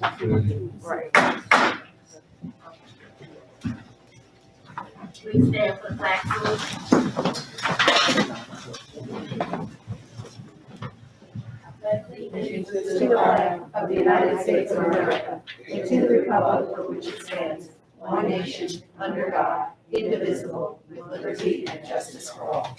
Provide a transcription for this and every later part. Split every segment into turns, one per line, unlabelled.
Right. Please stand for the flag salute.
Allegiance to the flag of the United States of America and to the republic for which it stands, one nation, under God, indivisible, with liberty and justice for all.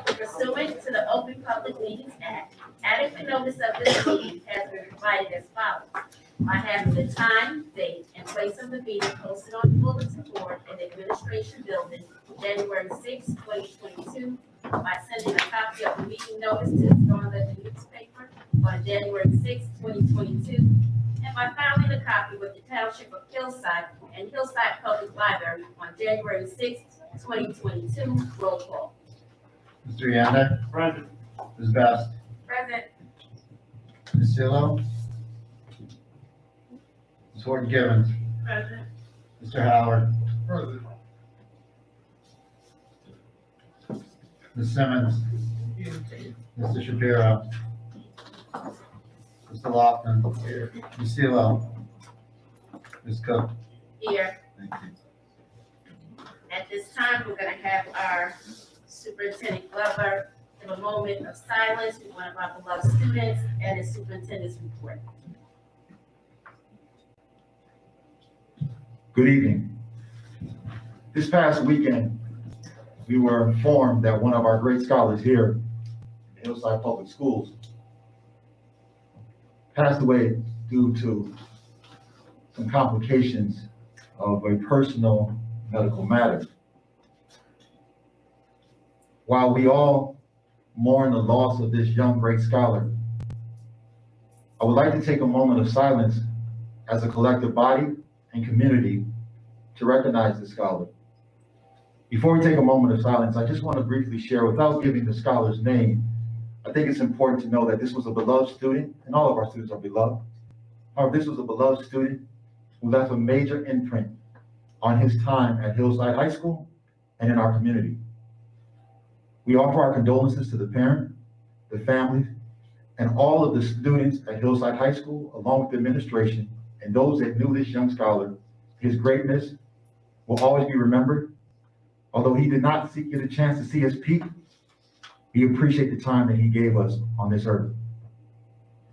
Pursuant to the Open Public Meetings Act, adequate notice of this meeting has been provided as follows. By having the time, date, and place of the meeting posted on the bulletin board in the administration building, January 6, 2022, by sending a copy of the meeting notice to the Northern Ledger newspaper on January 6, 2022, and by filing a copy with the Township of Hillside and Hillside Public Library on January 6, 2022. Roll call.
Mr. Yanda?
Present.
Ms. Best?
Present.
Ms. Silo? Ms. Horton Givens?
Present.
Mr. Howard?
Present.
Ms. Simmons? Mr. Shapiro? Mr. Lofton? Ms. Silo? Ms. Cook?
Here.
Thank you.
At this time, we're going to have our Superintendent Glover give a moment of silence with one of our beloved students and his superintendent's report.
Good evening. This past weekend, we were informed that one of our great scholars here in Hillside Public Schools passed away due to some complications of a personal medical matter. While we all mourn the loss of this young great scholar, I would like to take a moment of silence as a collective body and community to recognize the scholar. Before we take a moment of silence, I just want to briefly share, without giving the scholar's name, I think it's important to know that this was a beloved student, and all of our students are beloved. However, this was a beloved student who left a major imprint on his time at Hillside High School and in our community. We offer our condolences to the parent, the family, and all of the students at Hillside High School, along with the administration, and those that knew this young scholar. His greatness will always be remembered. Although he did not get a chance to see his peak, we appreciate the time that he gave us on this earth.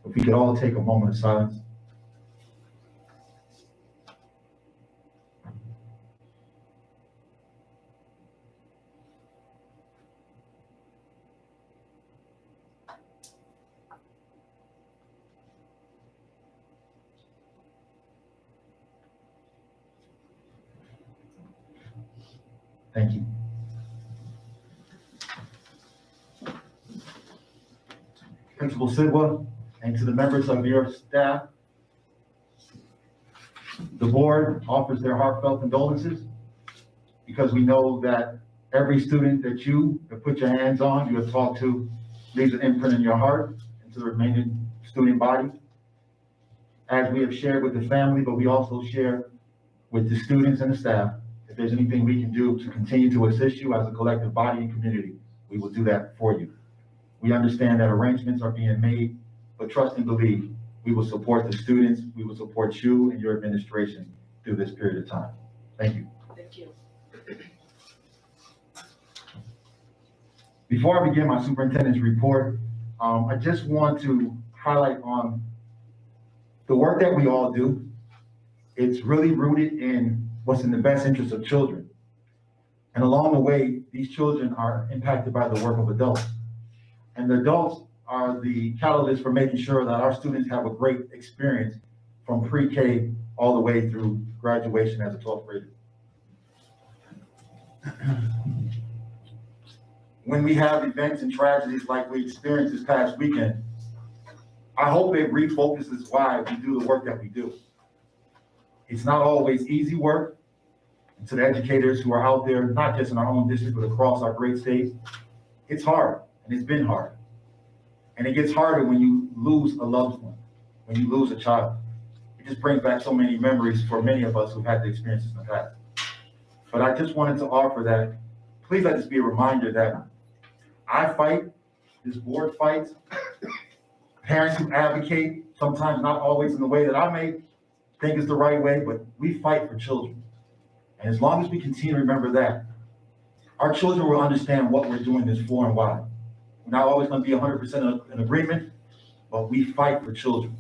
If we could all take a moment of silence. Thank you. Principal Sidwa, and to the members of your staff, the board offers their heartfelt condolences because we know that every student that you have put your hands on, you have talked to, leaves an imprint in your heart and to the remaining student body. As we have shared with the family, but we also share with the students and the staff, if there's anything we can do to continue to assist you as a collective body and community, we will do that for you. We understand that arrangements are being made, but trust and believe we will support the students, we will support you and your administration through this period of time. Thank you.
Thank you.
Before I begin my superintendent's report, I just want to highlight on the work that we all do. It's really rooted in what's in the best interest of children. And along the way, these children are impacted by the work of adults. And the adults are the catalyst for making sure that our students have a great experience from pre-K all the way through graduation as a 12th grader. When we have events and tragedies like we experienced this past weekend, I hope it refocuses why we do the work that we do. It's not always easy work. And to the educators who are out there, not just in our own district, but across our great state, it's hard, and it's been hard. And it gets harder when you lose a loved one, when you lose a child. It just brings back so many memories for many of us who've had the experiences in the past. But I just wanted to offer that, please let this be a reminder that I fight, this board fights, parents who advocate, sometimes not always in the way that I may think is the right way, but we fight for children. And as long as we continue to remember that, our children will understand what we're doing this for and why. We're not always going to be 100% in agreement, but we fight for children.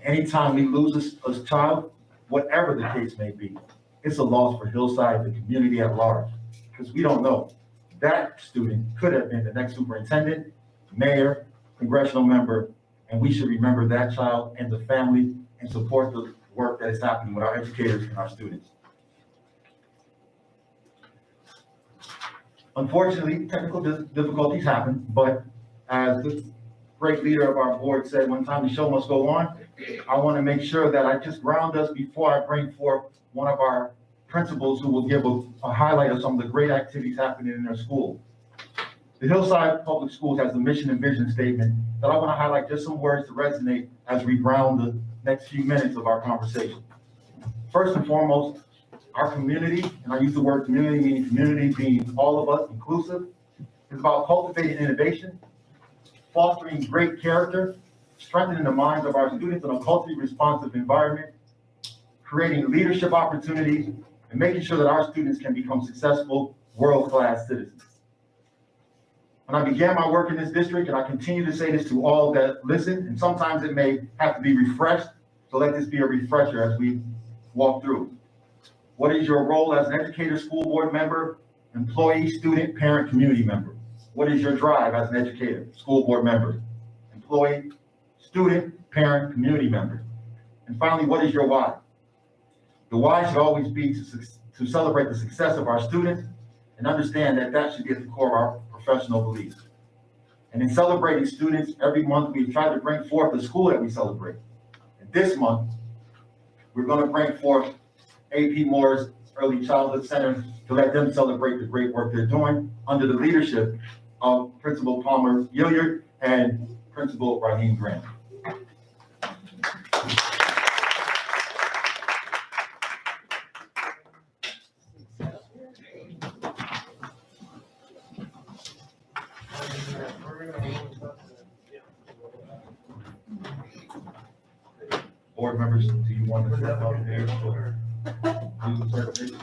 Anytime we lose a child, whatever the case may be, it's a loss for Hillside, the community at large, because we don't know. That student could have been the next superintendent, mayor, congressional member, and we should remember that child and the family and support the work that is happening with our educators and our students. Unfortunately, technical difficulties happen, but as the great leader of our board said one time, the show must go on. I want to make sure that I just ground us before I bring forth one of our principals who will give a highlight of some of the great activities happening in their school. The Hillside Public Schools has a mission and vision statement that I want to highlight just some words to resonate as we ground the next few minutes of our conversation. First and foremost, our community, and I use the word community, meaning community being all of us, inclusive, is about cultivating innovation, fostering great character, strengthening the minds of our students in a culturally responsive environment, creating leadership opportunities, and making sure that our students can become successful, world-class citizens. When I began my work in this district, and I continue to say this to all that listen, and sometimes it may have to be refreshed, so let this be a refresher as we walk through. What is your role as an educator, school board member, employee, student, parent, community member? What is your drive as an educator, school board member, employee, student, parent, community member? And finally, what is your why? The why should always be to celebrate the success of our students and understand that that should be at the core of our professional beliefs. And in celebrating students, every month we try to bring forth the school that we celebrate. And this month, we're going to bring forth AP Moore's Early Childhood Center to let them celebrate the great work they're doing under the leadership of Principal Palmer Gilliard and Principal Raheem Grant. Board members, do you want to step up there or do the certification?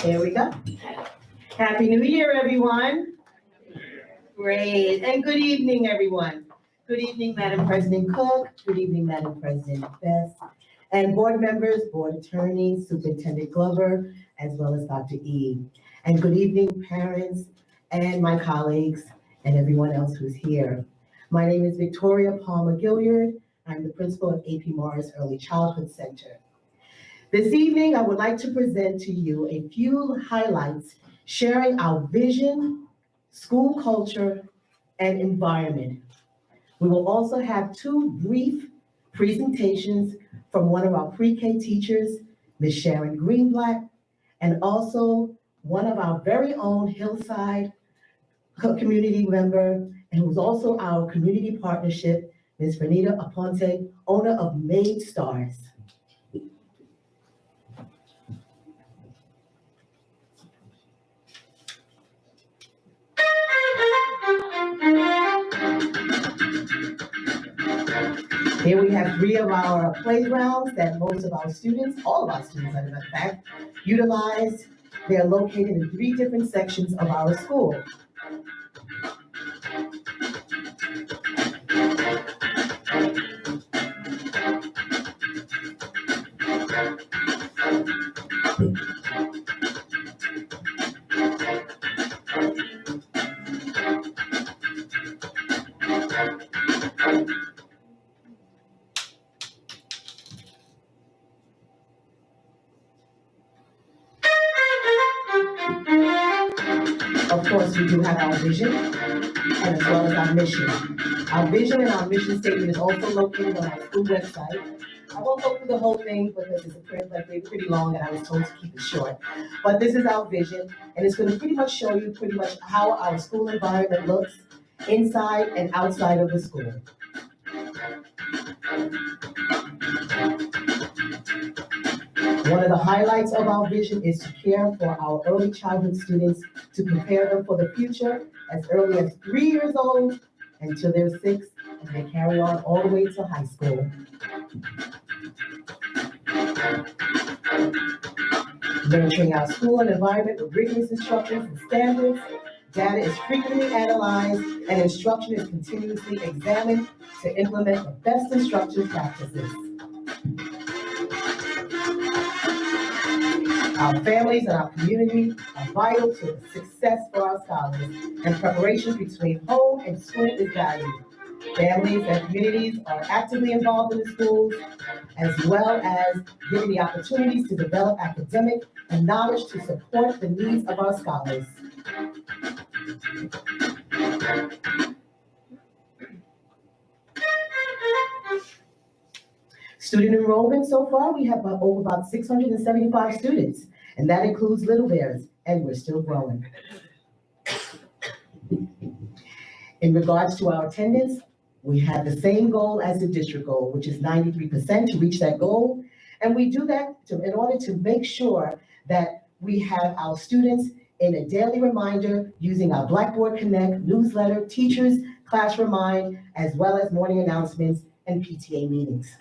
There we go. Happy New Year, everyone. Great, and good evening, everyone. Good evening, Madam President Cook. Good evening, Madam President Best, and board members, board attorneys, Superintendent Glover, as well as Dr. E. And good evening, parents, and my colleagues, and everyone else who's here. My name is Victoria Palmer Gilliard. I'm the principal of AP Morris Early Childhood Center. This evening, I would like to present to you a few highlights sharing our vision, school culture, and environment. We will also have two brief presentations from one of our pre-K teachers, Ms. Sharon Greenblatt, and also one of our very own Hillside community member, and who's also our community partnership, Ms. Renita Aponte, owner of Made Stars. Here we have 3 of our playgrounds that most of our students, all of our students, as a matter of fact, utilize. They are located in 3 different sections of our school. Of course, we do have our vision and as well as our mission. Our vision and our mission statement is also located on our school website. I won't go through the whole thing because it's pretty long and I was told to keep it short. But this is our vision, and it's going to pretty much show you pretty much how our school environment looks inside and outside of the school. One of the highlights of our vision is to care for our early childhood students, to prepare them for the future as early as 3 years old until they're 6, and they carry on all the way to high school. Nurturing our school and environment with rigorous instructions and standards, data is frequently analyzed, and instruction is continuously examined to implement the best instruction practices. Our families and our community are vital to the success for our scholars, and preparation between home and school is valued. Families and communities are actively involved in the schools, as well as given the opportunities to develop academic and knowledge to support the needs of our scholars. Student enrollment so far, we have over about 675 students, and that includes Little Bears, and we're still growing. In regards to our attendance, we have the same goal as the district goal, which is 93% to reach that goal. And we do that in order to make sure that we have our students in a daily reminder using our Blackboard Connect newsletter, teachers, class remind, as well as morning announcements and PTA meetings.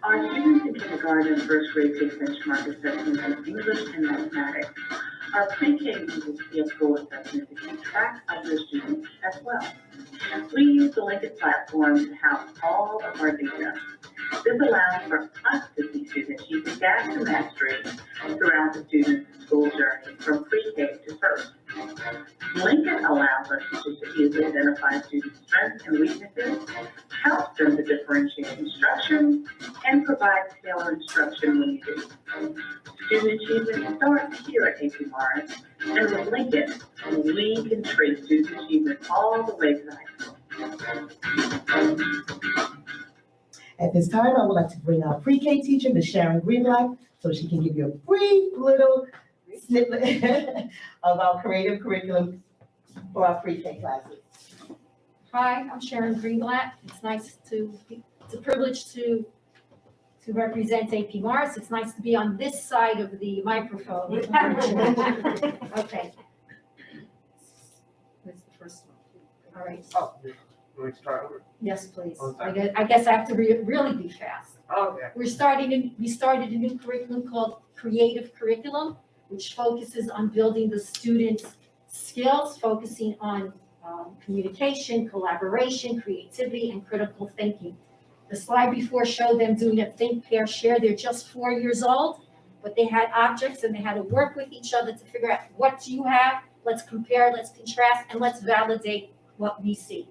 Our students in kindergarten and first grade take benchmark assessments in English and mathematics. Our pre-K uses school assessment to keep track of their students as well. We use the Lincoln platform to house all of our data. This allows for us to see students achieving gap to mastery throughout the student's school journey from pre-K to first. Lincoln allows our teachers to easily identify students' strengths and weaknesses, helps them to differentiate instruction, and provide tailored instruction when needed. Student achievement starts here at AP Morris, and with Lincoln, we can trace student achievement all the way to high school.
At this time, I would like to bring our pre-K teacher, Ms. Sharon Greenblatt, so she can give you a brief little snippet of our creative curriculum for our pre-K classes.
Hi, I'm Sharon Greenblatt. It's a privilege to represent AP Morris. It's nice to be on this side of the microphone. Okay. Where's the first one? All right.
Oh, can we start over?
Yes, please.
Oh,
I guess I have to really be fast.
Okay.
We started a new curriculum called Creative Curriculum, which focuses on building the students' skills, focusing on communication, collaboration, creativity, and critical thinking. The slide before showed them doing a think, pair, share. They're just 4 years old, but they had objects and they had to work with each other to figure out what do you have, let's compare, let's contrast, and let's validate what we see.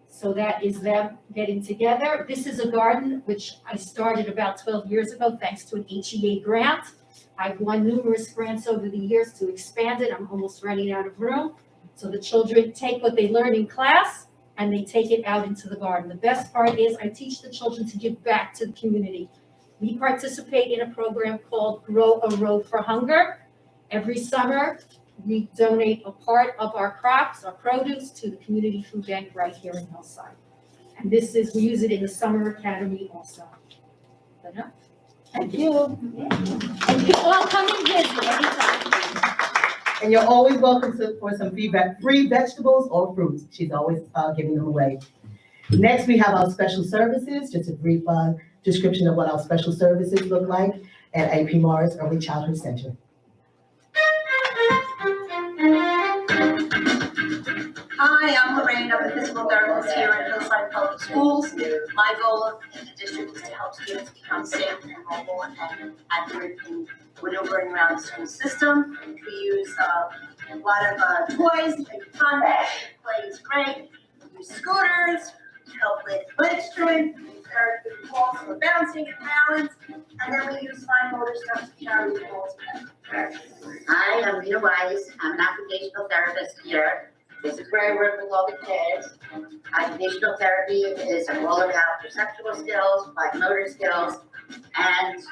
So that is them getting together. This is a garden which I started about 12 years ago thanks to an HEA grant. I've won numerous grants over the years to expand it. I'm almost running out of room. So the children take what they learn in class and they take it out into the garden. The best part is I teach the children to give back to the community. We participate in a program called Grow a Road for Hunger. Every summer, we donate a part of our crops, our produce, to the community food bank right here in Hillside. And we use it in the summer academy also. Thank you. And you all come and visit anytime.
And you're always welcome for some free vegetables or fruits. She's always giving them away. Next, we have our special services, just a brief description of what our special services look like at AP Morris Early Childhood Center.
Hi, I'm Lorraine. I'm a physical therapist here at Hillside Public Schools. My goal in the district is to help students become safe and mobile and accurate in maneuvering around the school system. We use a lot of toys to make it fun. Play is great. We use scooters to help with leg strength. We encourage the balls for bouncing and balance. And then we use fine motor stuff to carry the balls back.
Hi, I'm Rita Wise. I'm an occupational therapist here. This is where I work with all the kids. Occupational therapy is all about perceptual skills, fine motor skills, and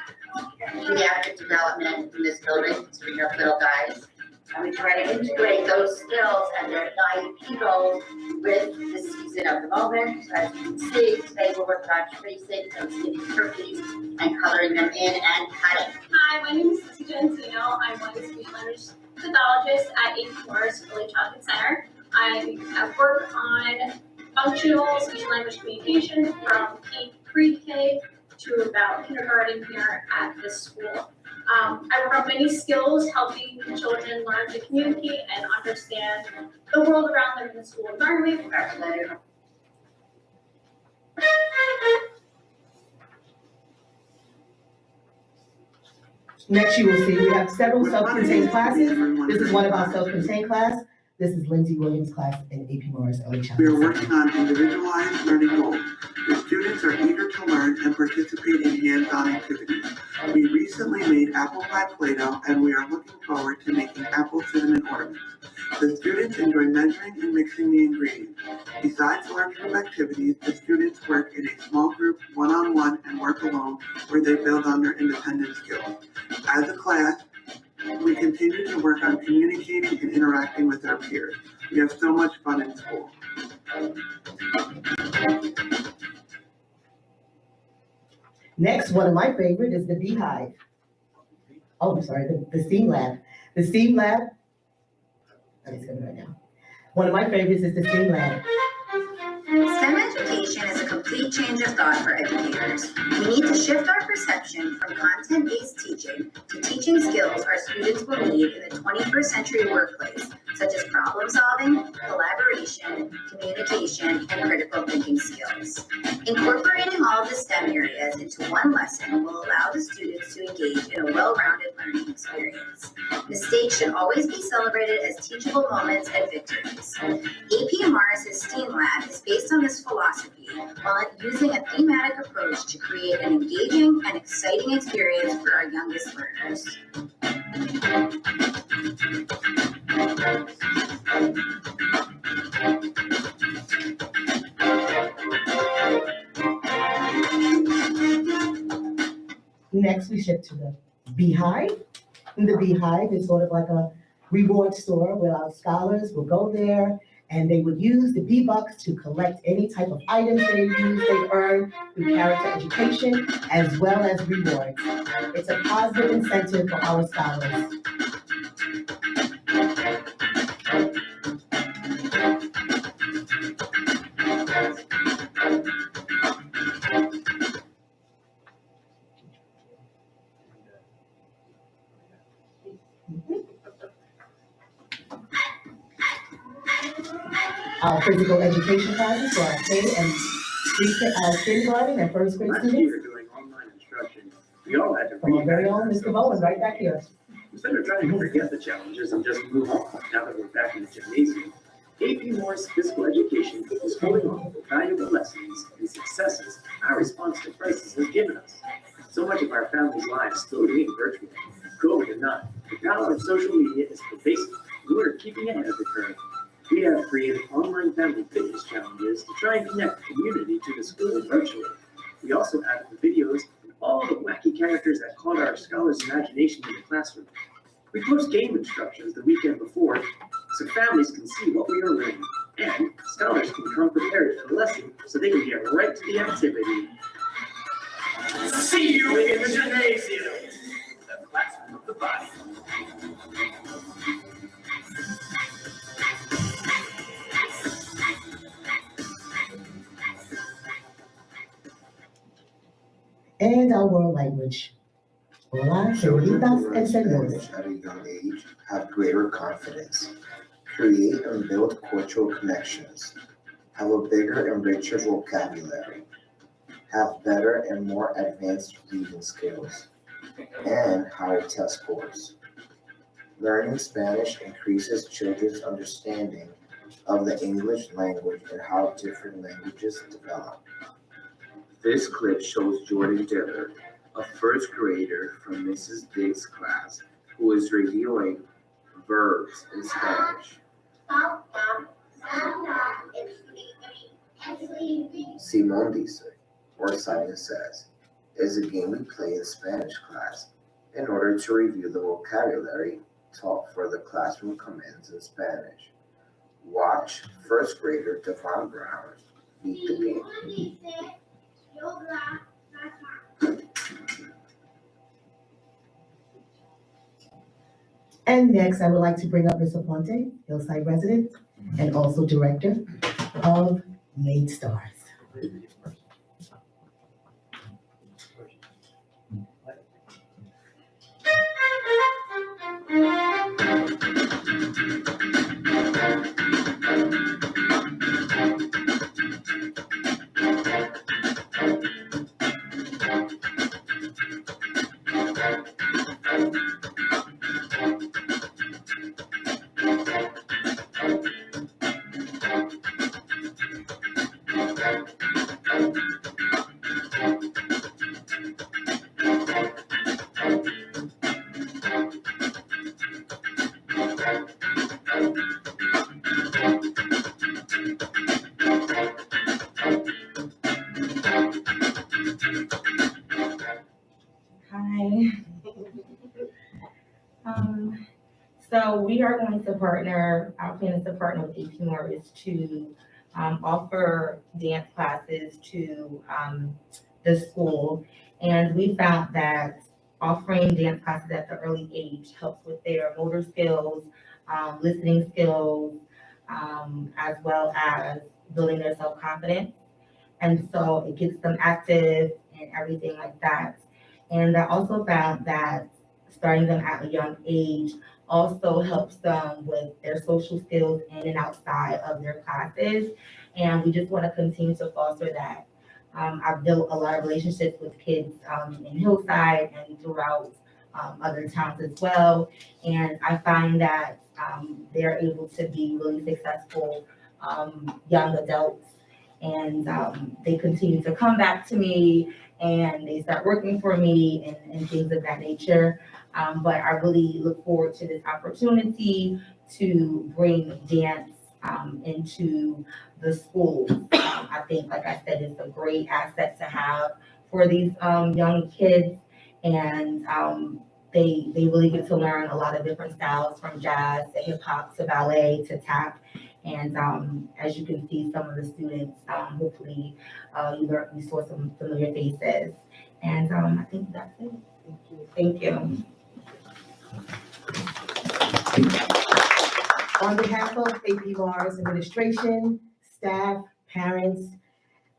pediatric development in this building, so we have little guys. And we try to integrate those skills and their IEP goals with the season of the moment. As you can see, today we're working on tracing and skinning turkeys and coloring them in and cutting.
Hi, my name is Encino. I'm one of the speech language pathologists at AP Morris Early Childhood Center. I work on functional speech language communication from pre-K to about kindergarten here at this school. I work on many skills, helping children learn to communicate and understand the world around them in the school environment.
Next, you will see we have several self-contained classes. This is one of our self-contained class. This is Lindsay Williams' class in AP Morris Early
We
Childhood
are
Center.
working on individualized learning goals. The students are eager to learn and participate in hands-on activities. We recently made apple pie Play-Doh, and we are looking forward to making apple cinnamon ornaments. The students enjoy measuring and mixing the ingredients. Besides large group activities, the students work in a small group, one-on-one, and work alone, where they build on their independent skills. As a class, we continue to work on communicating and interacting with our peers. We have so much fun in school.
Next, one of my favorite is the Beehive. Oh, I'm sorry, the STEAM Lab. The STEAM Lab, I'm just coming right now. One of my favorites is the STEAM Lab.
STEM education is a complete change of thought for educators. We need to shift our perception from content-based teaching to teaching skills our students will need in the 21st century workplace, such as problem solving, collaboration, communication, and critical thinking skills. Incorporating all of the STEM areas into one lesson will allow the students to engage in a well-rounded learning experience. Mistakes should always be celebrated as teachable moments and victories. AP Morris's STEAM Lab is based on this philosophy while using a thematic approach to create an engaging and exciting experience for our youngest learners.
Next, we shift to the Beehive. And the Beehive is sort of like a reward store where our scholars will go there and they would use the B-Bucks to collect any type of items they earn through character education as well as rewards. It's a positive incentive for our scholars. Our physical education classes for our kindergarten and first grade
Last
students.
year, doing online instruction, we all had to
From our very own Mr. Bowen, right back here.
Instead of trying to forget the challenges and just move on, now that we're back in the gymnasium, AP Morris Physical Education is holding on to the valuable lessons and successes our response to crisis has given us. So much of our family's lives still being virtual. COVID or not, the power of social media is pervasive. We are keeping ahead of the curve. We have created online family fitness challenges to try and connect the community to the school virtually. We also added the videos and all the wacky characters that caught our scholars' imagination in the classroom. We post game instructions the weekend before so families can see what we are learning, and scholars can come prepared for the lesson so they can get right to the activity. See you in the gymnasium, the classroom of the body.
And our world language. Hola,
Children
señoritas
who
and
learn
señores.
Spanish at a young age have greater confidence, create and build cultural connections, have a bigger and richer vocabulary, have better and more advanced reading skills, and higher test scores. Learning Spanish increases children's understanding of the English language and how different languages develop. This clip shows Jordan Diller, a first grader from Mrs. Diggs' class, who is reviewing verbs in Spanish. Simón dice, or Simon says, is a game we play in Spanish class in order to review the vocabulary taught for the classroom commands in Spanish. Watch first grader Devon Brown beat the game.
And next, I would like to bring up Ms. Aponte, Hillside resident and also director of Made Stars.
Hi. So we are going to partner, our plan is to partner with AP Morris to offer dance classes to the school. And we found that offering dance classes at the early age helps with their motor skills, listening skills, as well as building their self-confidence. And so it gets them active and everything like that. And I also found that starting them at a young age also helps them with their social skills in and outside of their classes. And we just want to continue to foster that. I've built a lot of relationships with kids in Hillside and throughout other towns as well. And I find that they're able to be really successful young adults. And they continue to come back to me and they start working for me and things of that nature. But I really look forward to this opportunity to bring dance into the schools. I think, like I said, it's a great asset to have for these young kids. And they really get to learn a lot of different styles, from jazz to hip hop to ballet to tap. And as you can see, some of the students, hopefully you saw some familiar faces. And I think that's it. Thank you.
On behalf of AP Mars administration, staff, parents,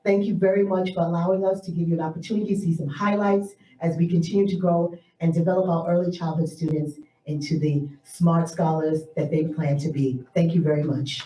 thank you very much for allowing us to give you an opportunity to see some highlights as we continue to grow and develop our early childhood students into the smart scholars that they plan to be. Thank you very much.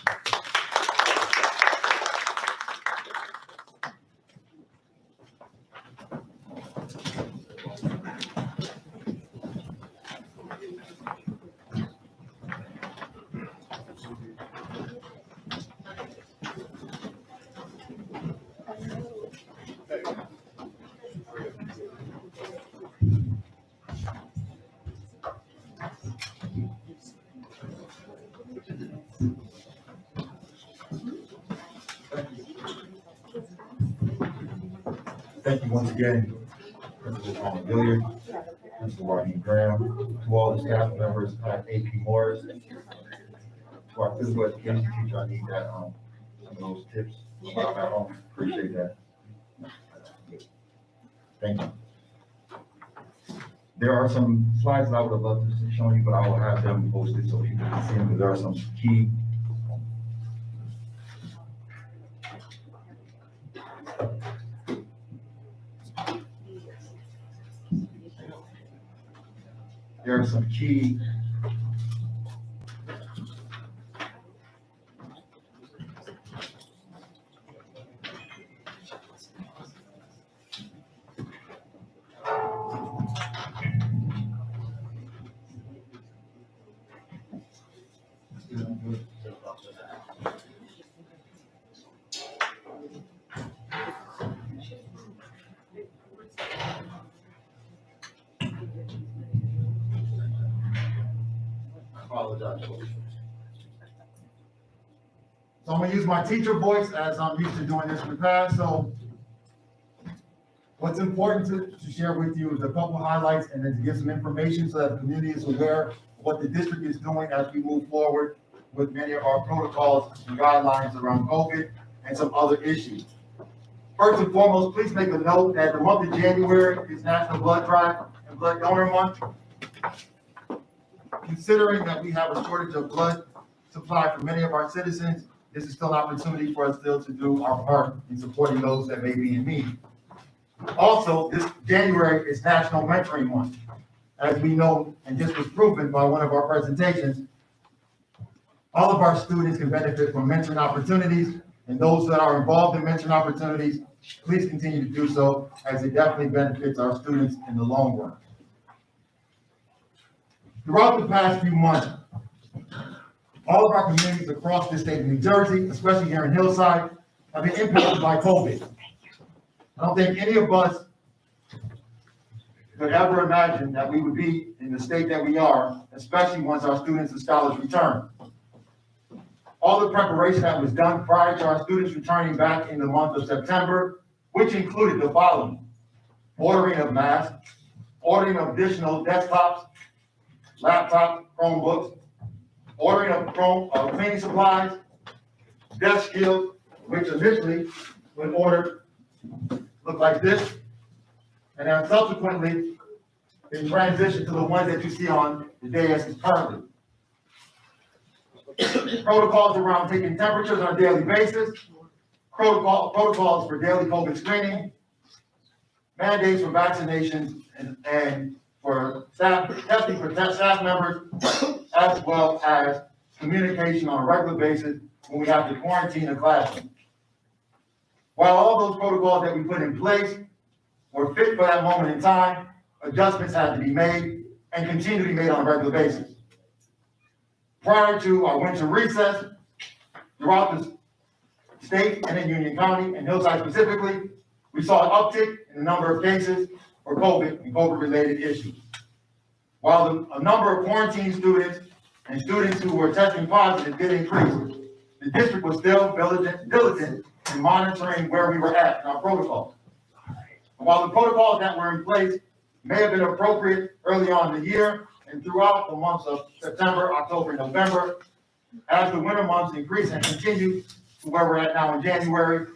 Thank you once again, Principal Palmer Gilliard, Principal Rodney Graham, to all the staff members at AP Morris, to our physical education teacher, I need that, some of those tips at home, appreciate that. Thank you. There are some slides that I would have loved to show you, but I will have them posted so people can see them, because there are some key. There are some key apologize. So I'm gonna use my teacher voice as I'm used to doing this in the past. So what's important to share with you is a couple highlights and then to give some information so that the community is aware of what the district is doing as we move forward with many of our protocols and guidelines around COVID and some other issues. First and foremost, please make a note that the month of January is National Blood Drive and Blood Donor Month. Considering that we have a shortage of blood supply for many of our citizens, this is still an opportunity for us still to do our part in supporting those that may be in need. Also, this January is National Mentoring Month. As we know, and this was proven by one of our presentations, all of our students can benefit from mentoring opportunities, and those that are involved in mentoring opportunities, please continue to do so, as it definitely benefits our students in the long run. Throughout the past few months, all of our communities across the state of New Jersey, especially here in Hillside, have been impacted by COVID. I don't think any of us could ever imagine that we would be in the state that we are, especially once our students and scholars return. All the preparation that was done prior to our students returning back in the month of September, which included the following: ordering of masks, ordering of additional desktops, laptops, Chromebooks, ordering of cleaning supplies, desk skills, which initially, when ordered, looked like this, and then subsequently, in transition to the ones that you see on the dais currently. Protocols around taking temperatures on a daily basis, protocols for daily COVID screening, mandates for vaccinations and for staff, testing for staff members, as well as communication on a regular basis when we have to quarantine a classroom. While all those protocols that we put in place were fit for that moment in time, adjustments had to be made and continue to be made on a regular basis. Prior to our winter recess, throughout the state and in Union County and Hillside specifically, we saw an uptick in the number of cases for COVID and COVID-related issues. While a number of quarantine students and students who were testing positive did increase, the district was still diligent in monitoring where we were at in our protocols. While the protocols that were in place may have been appropriate early on in the year and throughout the months of September, October, and November, as the winter months increase and continue to where we're at now in January,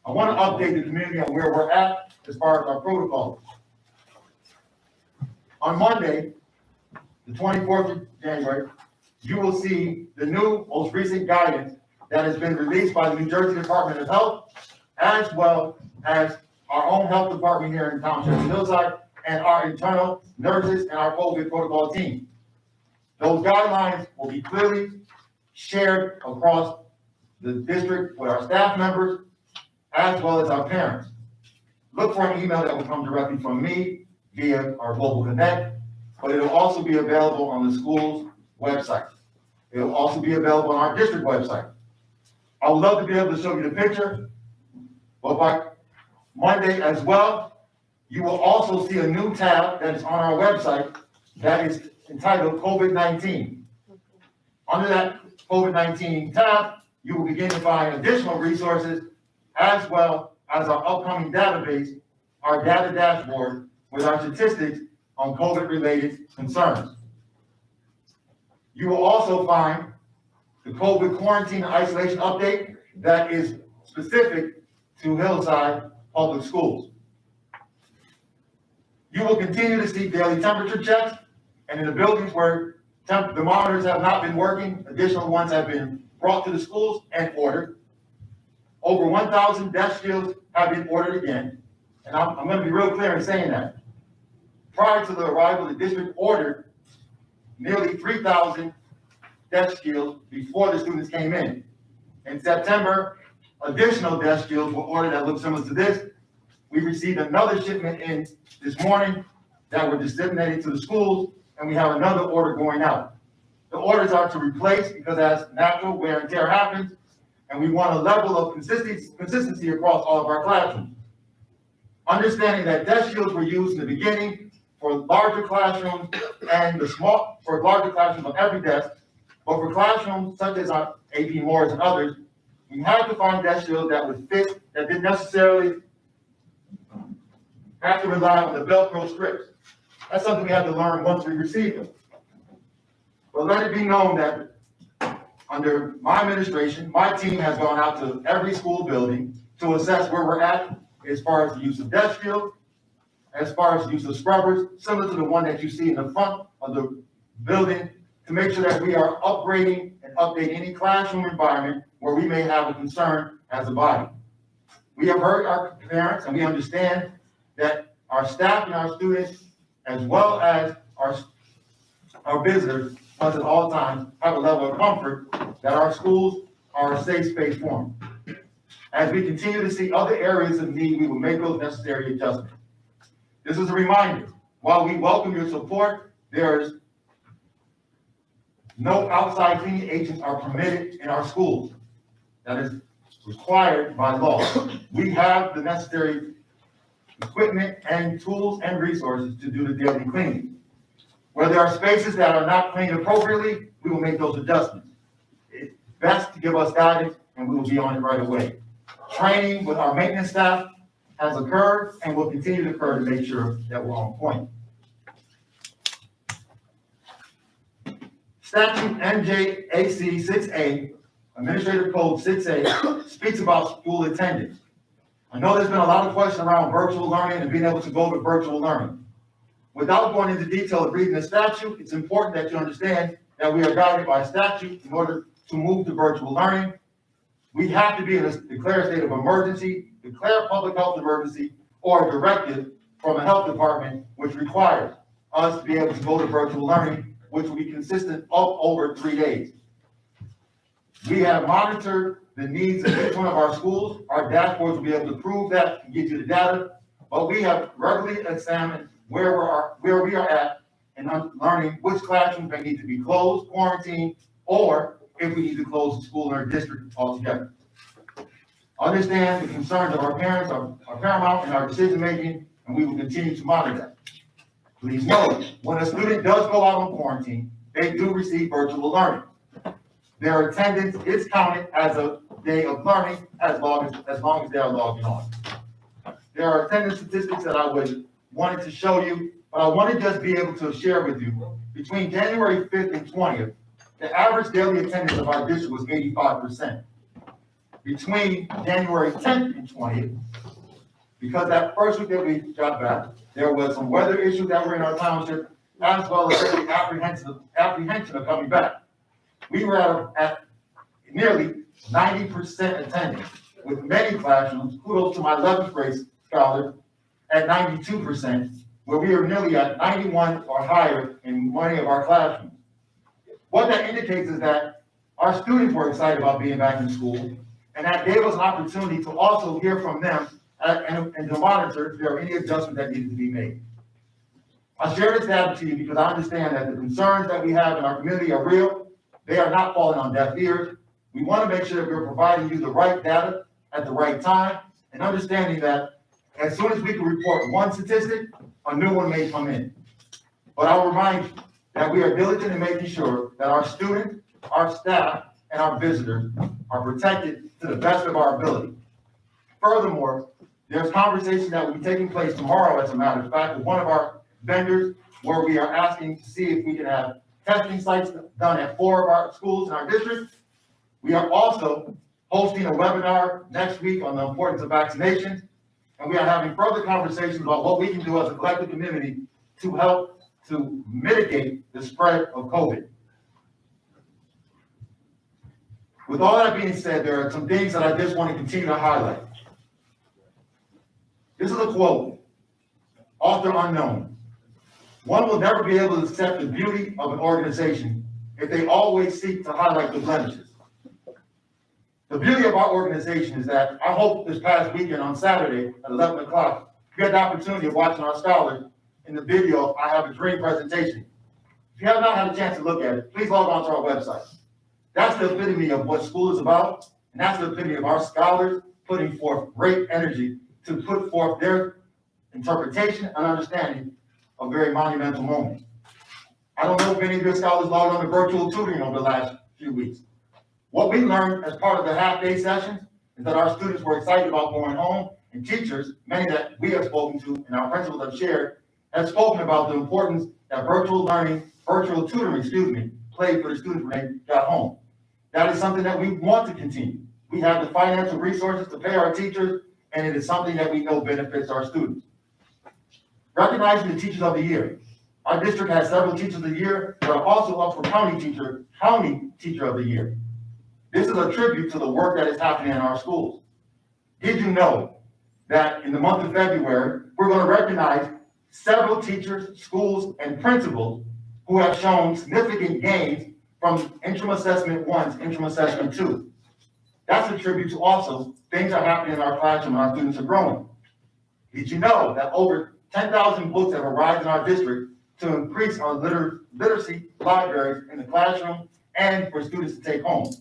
I want to update the community on where we're at as far as our protocols. On Monday, the 24th of January, you will see the new, most recent guidance that has been released by the New Jersey Department of Health, as well as our own health department here in Township of Hillside, and our internal nurses and our COVID protocol team. Those guidelines will be clearly shared across the district with our staff members, as well as our parents. Look for an email that will come directly from me via our Global Connect, but it will also be available on the school's website. It will also be available on our district website. I would love to be able to show you the picture, but by Monday as well, you will also see a new tab that is on our website that is entitled COVID-19. Under that COVID-19 tab, you will begin to find additional resources as well as our upcoming database our data dashboard with our statistics on COVID-related concerns. You will also find the COVID quarantine and isolation update that is specific to Hillside Public Schools. You will continue to see daily temperature checks, and in the buildings where the monitors have not been working, additional ones have been brought to the schools and ordered. Over 1,000 desk shields have been ordered again, and I'm going to be real clear in saying that. Prior to the arrival, the district ordered nearly 3,000 desk shields before the students came in. In September, additional desk shields were ordered that look similar to this. We received another shipment in this morning that were disseminated to the schools, and we have another order going out. The orders are to replace because as natural wear and tear happens, and we want a level of consistency across all of our classrooms. Understanding that desk shields were used in the beginning for larger classrooms and for larger classrooms on every desk, but for classrooms such as our AP Morris and others, we had to find desk shields that would fit, that didn't necessarily have to rely on the Velcro strips. That's something we had to learn once we received them. But let it be known that under my administration, my team has gone out to every school building to assess where we're at as far as the use of desk shields, as far as the use of scrubbers, similar to the one that you see in the front of the building, to make sure that we are upgrading and updating any classroom environment where we may have a concern as a body. We have heard our parents, and we understand that our staff and our students, as well as our visitors, must at all times have a level of comfort that our schools are a safe space for them. As we continue to see other areas of need, we will make those necessary adjustments. This is a reminder, while we welcome your support, there's no outside cleaning agents are permitted in our schools. That is required by law. We have the necessary equipment and tools and resources to do the daily cleaning. Where there are spaces that are not cleaned appropriately, we will make those adjustments. It's best to give us guidance, and we will be on it right away. Training with our maintenance staff has occurred and will continue to occur to make sure that we're on point. Statute NJAC 6A, Administrative Code 6A, speaks about school attendance. I know there's been a lot of questions around virtual learning and being able to go to virtual learning. Without going into detail of reading the statute, it's important that you understand that we are guided by statute in order to move to virtual learning. We have to be in a declared state of emergency, declare public health emergency, or a directive from a health department which requires us to be able to go to virtual learning, which will be consistent of over 3 days. We have monitored the needs of each one of our schools. Our dashboards will be able to prove that and give you the data, but we have regularly examined where we are at and learning which classrooms may need to be closed, quarantined, or if we need to close the school in our district altogether. Understand the concerns of our parents are paramount in our decision making, and we will continue to monitor that. Please note, when a student does go out on quarantine, they do receive virtual learning. Their attendance is counted as a day of learning as long as they are logging on. There are attendance statistics that I wanted to show you, but I want to just be able to share with you. Between January 5th and 20th, the average daily attendance of our district was 85%. Between January 10th and 20th, because that first week that we got back, there was some weather issues that were in our township, as well as the apprehension of coming back. We were at nearly 90% attendance, with many classrooms, kudos to my 11th grade scholars, at 92%, where we are nearly at 91 or higher in many of our classrooms. What that indicates is that our students were excited about being back in school, and that gave us an opportunity to also hear from them and to monitor if there are any adjustments that needed to be made. I share this data to you because I understand that the concerns that we have in our community are real. They are not falling on deaf ears. We want to make sure that we're providing you the right data at the right time, and understanding that as soon as we can report one statistic, a new one may come in. But I'll remind you that we are diligent in making sure that our students, our staff, and our visitors are protected to the best of our ability. Furthermore, There's conversation that will be taking place tomorrow, as a matter of fact, with one of our vendors, where we are asking to see if we can have testing sites done at 4 of our schools in our district. We are also hosting a webinar next week on the importance of vaccinations, and we are having further conversations about what we can do as a collective community to help to mitigate the spread of COVID. With all that being said, there are some things that I just want to continue to highlight. This is a quote, author unknown. One will never be able to accept the beauty of an organization if they always seek to highlight the blemishes. The beauty of our organization is that I hope this past weekend on Saturday at 11 o'clock, you had the opportunity of watching our scholars in the video, I Have a Dream presentation. If you have not had a chance to look at it, please log on to our website. That's the epitome of what school is about, and that's the epitome of our scholars putting forth great energy to put forth their interpretation and understanding of a very monumental moment. I don't know if any of your scholars logged on to virtual tutoring over the last few weeks. What we learned as part of the half-day sessions is that our students were excited about going home, and teachers, many that we have spoken to and our principals have shared, have spoken about the importance that virtual tutoring, played for the students when they got home. That is something that we want to continue. We have the financial resources to pay our teachers, and it is something that we know benefits our students. Recognizing the Teachers of the Year. Our district has several Teachers of the Year, but are also up for County Teacher of the Year. This is a tribute to the work that is happening in our schools. Did you know that in the month of February, we're going to recognize several teachers, schools, and principals who have shown significant gains from interim assessment 1 to interim assessment 2. That's a tribute to also things are happening in our classroom and our students are growing. Did you know that over 10,000 books have arrived in our district to increase our literacy libraries in the classroom and for students to take home?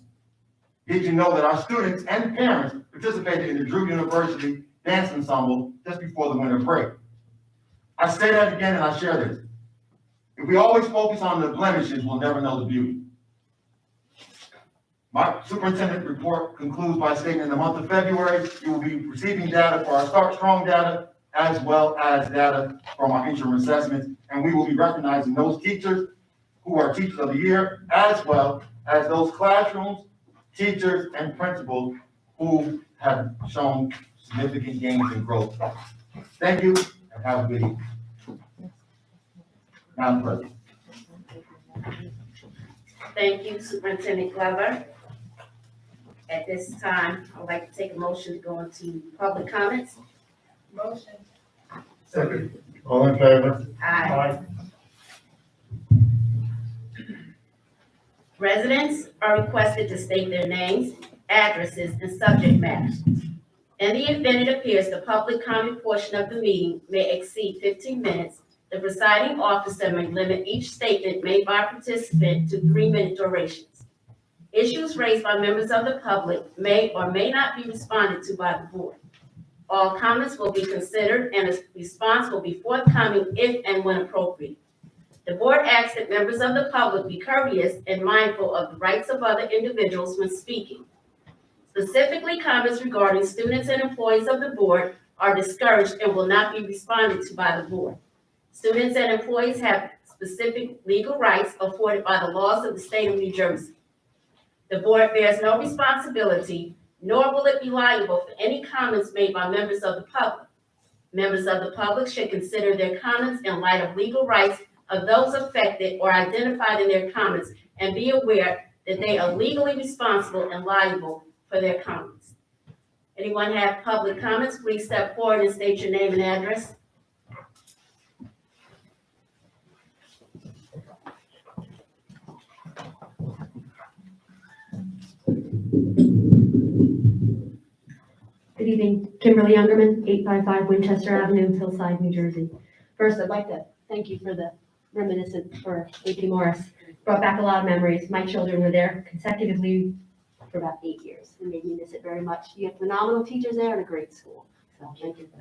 Did you know that our students and parents participated in the Drew University Dance Ensemble just before the winter break? I say that again and I share this. If we always focus on the blemishes, we'll never know the beauty. My superintendent report concludes by stating in the month of February, you will be receiving data for our Start Strong data, as well as data from our interim assessments, and we will be recognizing those teachers who are Teachers of the Year, as well as those classrooms, teachers, and principals who have shown significant gains in growth. Thank you, and have a good evening. Madam President.
Thank you, Superintendent Glover. At this time, I'd like to take a motion to go into public comments.
Motion.
Second. All in favor?
Aye. Residents are requested to state their names, addresses, and subject matters. In the event it appears the public comment portion of the meeting may exceed 15 minutes, the presiding officer may limit each statement made by a participant to 3-minute durations. Issues raised by members of the public may or may not be responded to by the board. All comments will be considered and a response will be forthcoming if and when appropriate. The board asks that members of the public be courteous and mindful of the rights of other individuals when speaking. Specifically, comments regarding students and employees of the board are discouraged and will not be responded to by the board. Students and employees have specific legal rights afforded by the laws of the state of New Jersey. The board bears no responsibility, nor will it be liable for any comments made by members of the public. Members of the public should consider their comments in light of legal rights of those affected or identified in their comments and be aware that they are legally responsible and liable for their comments. Anyone have public comments? Please step forward and state your name and address.
Good evening, Kimberly Youngerman, 855 Winchester Avenue, Hillside, New Jersey. First, I'd like to thank you for the reminiscent for AP Morris. Brought back a lot of memories. My children were there consecutively for about 8 years and made me miss it very much. You have phenomenal teachers there and a great school. So thank you for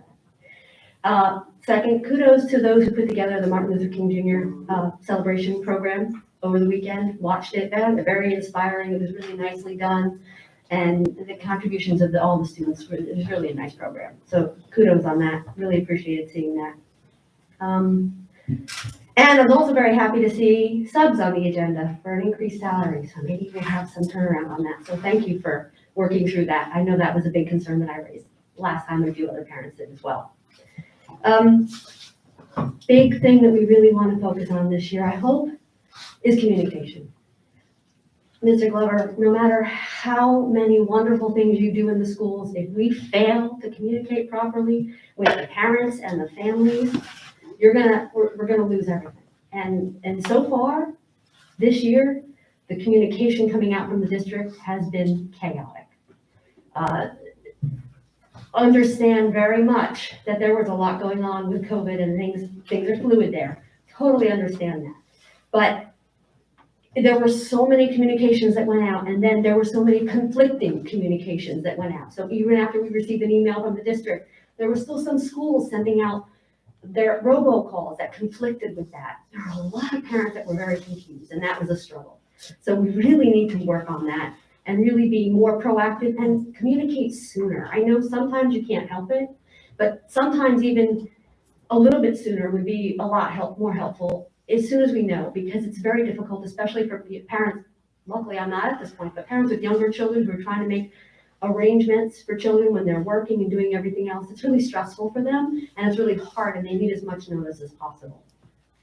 that. Second, kudos to those who put together the Martin Luther King Jr. Celebration program over the weekend. Watched it, very inspiring. It was really nicely done. and the contributions of all the students. It was really a nice program. So kudos on that. Really appreciated seeing that. And I'm also very happy to see subs on the agenda for an increased salary. So maybe we'll have some turnaround on that. So thank you for working through that. I know that was a big concern that I raised last time, a few other parents did as well. Big thing that we really want to focus on this year, I hope, is communication. Mr. Glover, no matter how many wonderful things you do in the schools, if we fail to communicate properly with the parents and the families, we're gonna lose everything. And so far, this year, the communication coming out from the district has been chaotic. Understand very much that there was a lot going on with COVID and things are fluid there. Totally understand that. But there were so many communications that went out, and then there were so many conflicting communications that went out. So even after we received an email from the district, there were still some schools sending out their robocalls that conflicted with that. There were a lot of parents that were very confused, and that was a struggle. So we really need to work on that and really be more proactive and communicate sooner. I know sometimes you can't help it, but sometimes even a little bit sooner would be a lot more helpful as soon as we know, because it's very difficult, especially for parents. Luckily, I'm not at this point, but parents with younger children who are trying to make arrangements for children when they're working and doing everything else. It's really stressful for them, and it's really hard, and they need as much notice as possible.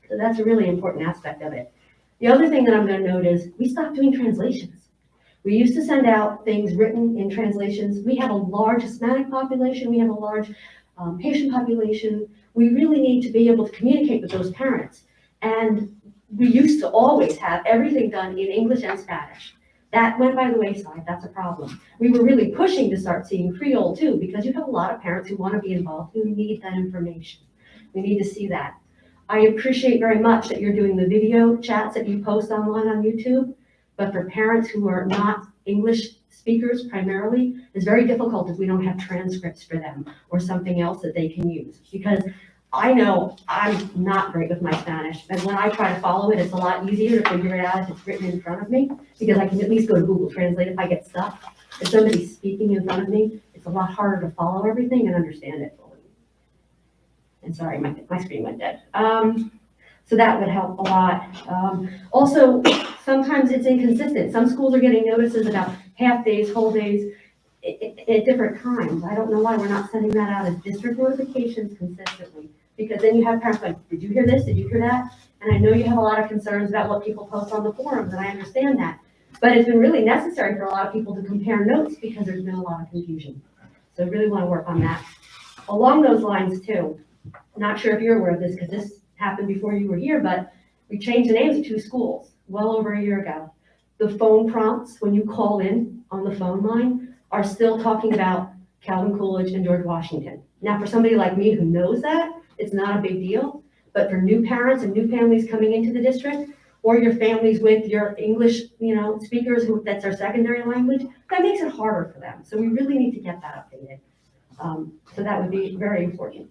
So that's a really important aspect of it. The other thing that I'm going to note is we stopped doing translations. We used to send out things written in translations. We have a large Hispanic population. We have a large Haitian population. We really need to be able to communicate with those parents. And we used to always have everything done in English and Spanish. That went by the wayside. That's a problem. We were really pushing to start seeing Creole too, because you have a lot of parents who want to be involved, who need that information. We need to see that. I appreciate very much that you're doing the video chats that you post online on YouTube, but for parents who are not English speakers primarily, it's very difficult if we don't have transcripts for them or something else that they can use. Because I know I'm not great with my Spanish, and when I try to follow it, it's a lot easier to figure it out if it's written in front of me, because I can at least go to Google Translate if I get stuck. If somebody's speaking in front of me, it's a lot harder to follow everything and understand it fully. And sorry, my screen went dead. So that would help a lot. Also, sometimes it's inconsistent. Some schools are getting notices about half days, whole days at different times. I don't know why we're not sending that out as district notifications consistently. Because then you have parents like, did you hear this? Did you hear that? And I know you have a lot of concerns about what people post on the forums, and I understand that. But it's been really necessary for a lot of people to compare notes because there's been a lot of confusion. So I really want to work on that. Along those lines too, not sure if you're aware of this because this happened before you were here, but we changed the names of 2 schools well over a year ago. The phone prompts when you call in on the phone line are still talking about Calvin Coolidge and George Washington. Now for somebody like me who knows that, it's not a big deal, but for new parents and new families coming into the district, or your families with your English, speakers who that's their secondary language, that makes it harder for them. So we really need to get that updated. So that would be very important.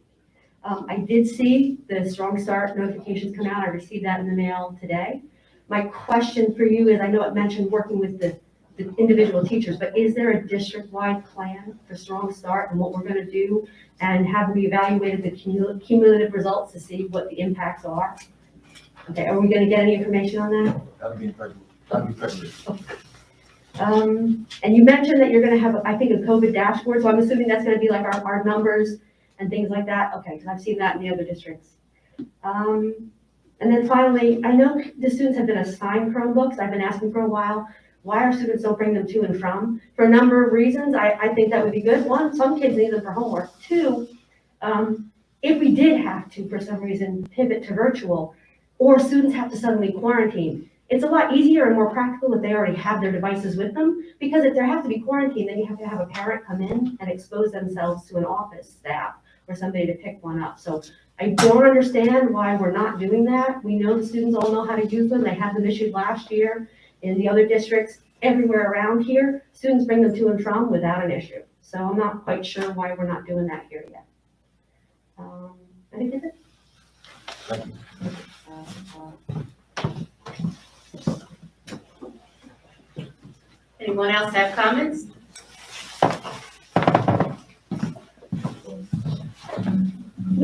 I did see the Strong Start notifications come out. I received that in the mail today. My question for you is, I know it mentioned working with the individual teachers, but is there a district-wide plan for Strong Start and what we're going to do? And have we evaluated the cumulative results to see what the impacts are? Okay, are we going to get any information on that?
That'd be perfect.
And you mentioned that you're going to have, I think, a COVID dashboard, so I'm assuming that's going to be like our numbers and things like that. Okay, because I've seen that in the other districts. And then finally, I know the students have been assigned Chromebooks. I've been asking for a while. Why our students don't bring them to and from? For a number of reasons, I think that would be good. One, some kids need them for homework. 2, if we did have to, for some reason, pivot to virtual, or students have to suddenly quarantine, it's a lot easier and more practical if they already have their devices with them, because if there has to be quarantine, then you have to have a parent come in and expose themselves to an office staff or somebody to pick one up. So I don't understand why we're not doing that. We know the students all know how to use them. They had them issued last year. In the other districts, everywhere around here, students bring them to and from without an issue. So I'm not quite sure why we're not doing that here yet. I think that's it.
Thank you.
Anyone else have comments?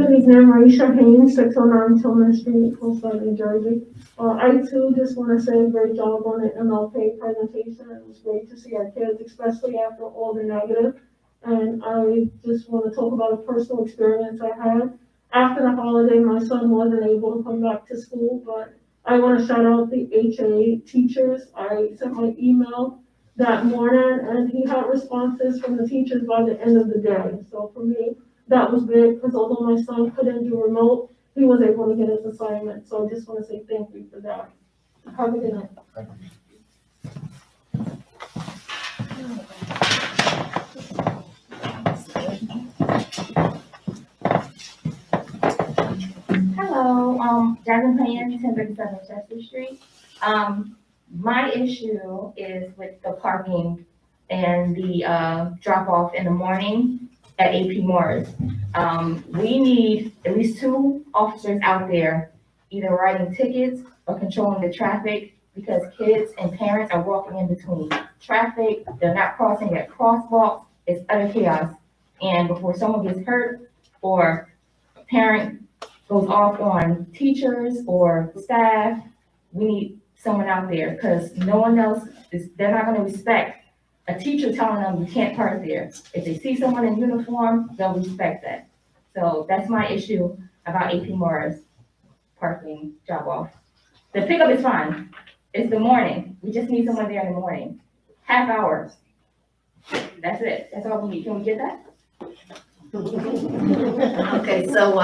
Good evening, Marisha Haynes, 609 Tillman Street, Hillside, New Jersey. I too just want to say great job on the MLK presentation. It was great to see our kids, especially after all the negative. And I just want to talk about a personal experience I had. After the holiday, my son wasn't able to come back to school, but I want to shout out the HA teachers. I sent my email that morning and he had responses from the teachers by the end of the day. So for me, that was big because although my son couldn't do remote, he was able to get his assignment. So I just want to say thank you for that. Have a good night.
Hello, Jasmine Payne, 1037 Chester Street. My issue is with the parking and the drop off in the morning at AP Morris. We need at least 2 officers out there, either writing tickets or controlling the traffic, because kids and parents are walking in between traffic, they're not crossing at crosswalks, it's utter chaos. And before someone gets hurt or a parent goes off on teachers or staff, we need someone out there, because no one else they're not gonna respect a teacher telling them you can't park there. If they see someone in uniform, they'll respect that. So that's my issue about AP Morris parking drop off. The pickup is fine. It's the morning. We just need someone there in the morning. Half hour. That's it. That's all we need. Can we get that?
Okay, so,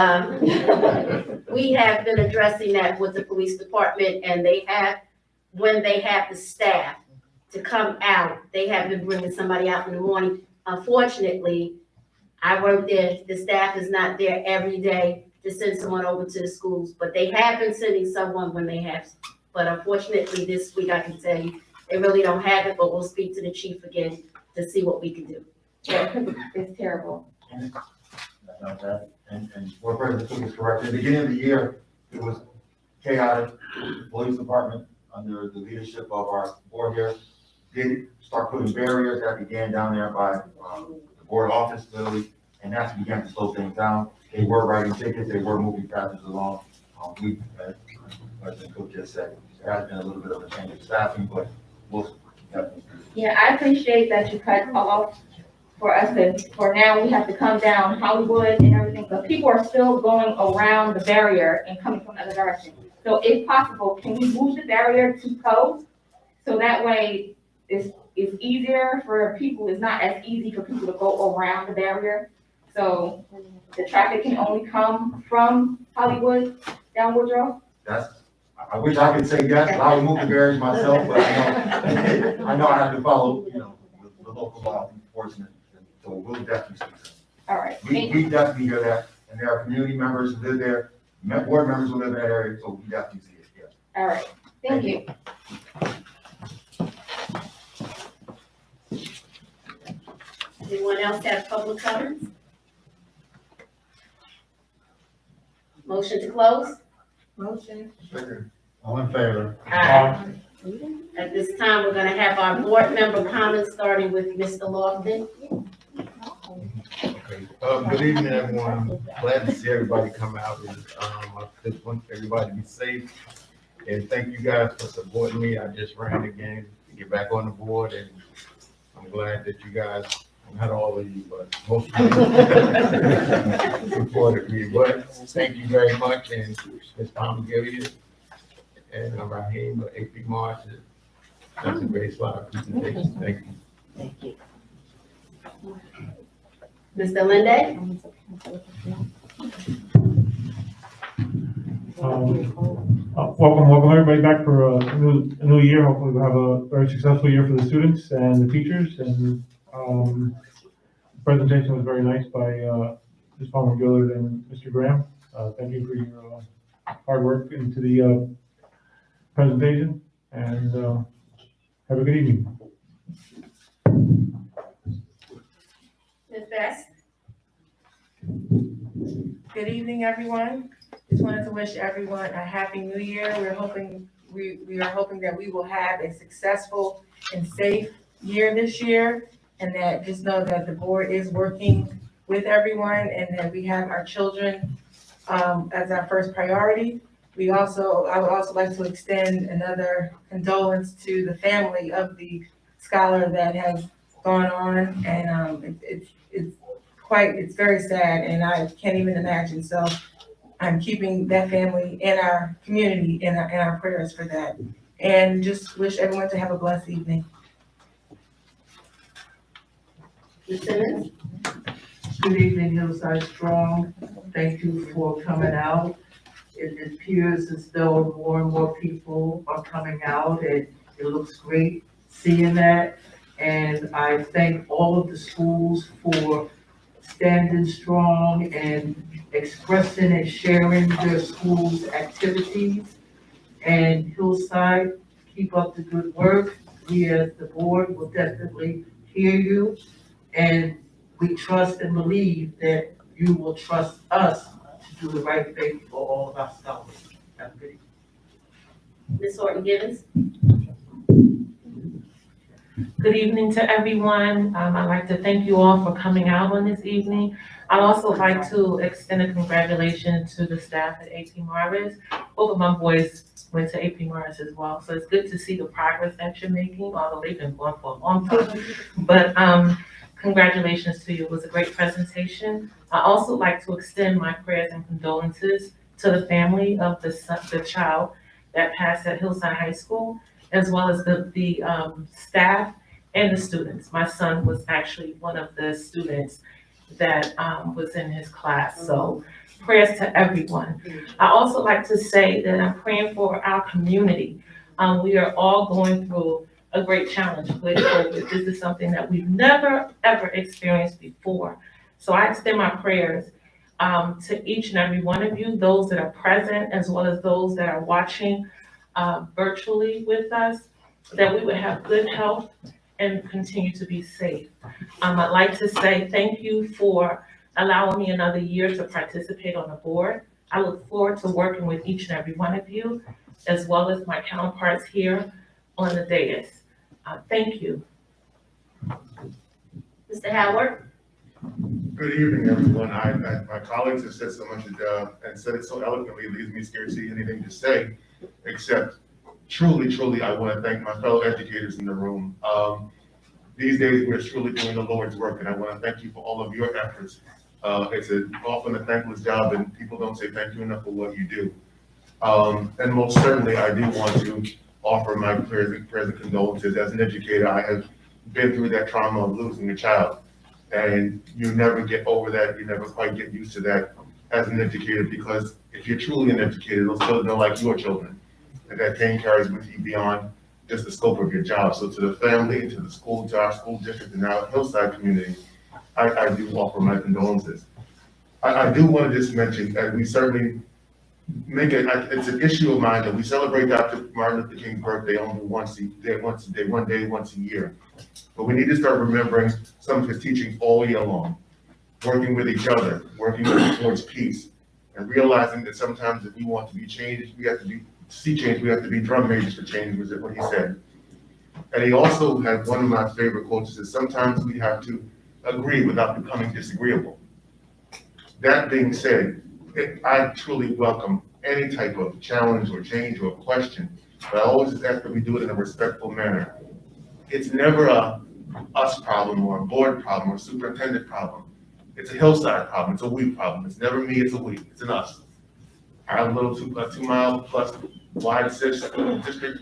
we have been addressing that with the police department, and they have, when they have the staff to come out, they have been bringing somebody out in the morning. Unfortunately, I work there, the staff is not there every day to send someone over to the schools, but they have been sending someone when they have. But unfortunately, this week, I can tell you, they really don't have it, but we'll speak to the chief again to see what we can do.
Yeah, 'cause it's terrible.
And what President Cook is correct, at the beginning of the year, it was chaotic. The police department, under the leadership of our board here, did start putting barriers that began down there by the board office, literally, and that's began to slow things down. They were writing tickets, they were moving passengers along. We, as President Cook just said, there has been a little bit of a change of staffing, but we'll definitely.
Yeah, I appreciate that you cut off for us to, for now, we have to come down Hollywood and everything, but people are still going around the barrier and coming from the other direction. So if possible, can we move the barrier to Cove? So that way it's easier for people, it's not as easy for people to go around the barrier. So the traffic can only come from Hollywood down Woodrow?
I wish I could say yes, I would move the barriers myself, but I know I have to follow, the local law enforcement. So we'll definitely speak to them.
All right.
We definitely hear that, and there are community members who live there, board members who live in that area, so we definitely see it, yes.
All right, thank you.
Anyone else have public comments? Motion to close?
Motion. All in favor?
Aye. At this time, we're gonna have our board member comments, starting with Mr. Lofton.
Okay. Good evening, everyone. Glad to see everybody come out, and I just want everybody to be safe. And thank you guys for supporting me. I just ran again to get back on the board, and I'm glad that you guys, not all of you, but most of you supported me. But thank you very much, and Ms. Palmer Gilliard and Raheem, AP March. That's a great slide presentation. Thank you.
Thank you. Mr. Linde?
Welcome everybody back for a new year. Hopefully we'll have a very successful year for the students and the teachers. And the presentation was very nice by Ms. Palmer Gillard and Mr. Graham. Thank you for your hard work into the presentation, and have a good evening.
Ms. Best?
Good evening, everyone. Just wanted to wish everyone a happy new year. We are hoping that we will have a successful and safe year this year, and that just know that the board is working with everyone, and that we have our children as our first priority. I would also like to extend another condolence to the family of the scholar that has gone on, and it's very sad, and I can't even imagine. So I'm keeping that family and our community in our prayers for that, and just wish everyone to have a blessed evening.
Ms. Simmons?
Good evening, Hillside Strong. Thank you for coming out. It appears as though more and more people are coming out, and it looks great seeing that. And I thank all of the schools for standing strong and expressing and sharing their schools' activities. And Hillside, keep up the good work. We as the board will definitely hear you. And we trust and believe that you will trust us to do the right thing for all of our scholars. Have a good evening.
Ms. Horton Givens?
Good evening to everyone. I'd like to thank you all for coming out on this evening. I'd also like to extend a congratulations to the staff at AP Morris. Both of my boys went to AP Morris as well, so it's good to see the progress that you're making, although they've been going for a long time. But congratulations to you. It was a great presentation. I also like to extend my prayers and condolences to the family of the child that passed at Hillside High School, as well as the staff and the students. My son was actually one of the students that was in his class, so prayers to everyone. I also like to say that I'm praying for our community. We are all going through a great challenge with COVID. This is something that we've never, ever experienced before. So I extend my prayers to each and every one of you, those that are present, as well as those that are watching virtually with us, that we would have good health and continue to be safe. I'd like to say thank you for allowing me another year to participate on the board. I look forward to working with each and every one of you, as well as my counterparts here on the dais. Thank you.
Mr. Howard?
Good evening, everyone. My colleagues have said so much and said it so eloquently, it leaves me scared to see anything to say, except truly, I want to thank my fellow educators in the room. These days, we're truly doing the Lord's work, and I want to thank you for all of your efforts. It's often a thankless job, and people don't say thank you enough for what you do. And most certainly, I do want to offer my prayers and condolences. As an educator, I have been through that trauma of losing a child, and you never get over that. You never quite get used to that as an educator, because if you're truly an educator, those children are like your children, and that pain carries with you beyond just the scope of your job. So to the family, to the school, to our school district, and our Hillside community, I do offer my condolences. I do want to just mention that we certainly it's an issue of mine that we celebrate Dr. Martin Luther King's birthday only once a year. But we need to start remembering some of his teachings all year long, working with each other, working towards peace, and realizing that sometimes if we want to be changed, we have to see change, we have to be drum majors for change, was what he said. And he also had one of my favorite quotes is sometimes we have to agree without becoming disagreeable. That being said, I truly welcome any type of challenge or change or question, but I always just ask that we do it in a respectful manner. It's never a us problem or a board problem or a superintendent problem. It's a Hillside problem, it's a we problem. It's never me, it's a we, it's an us. Our little 2 mile plus wide district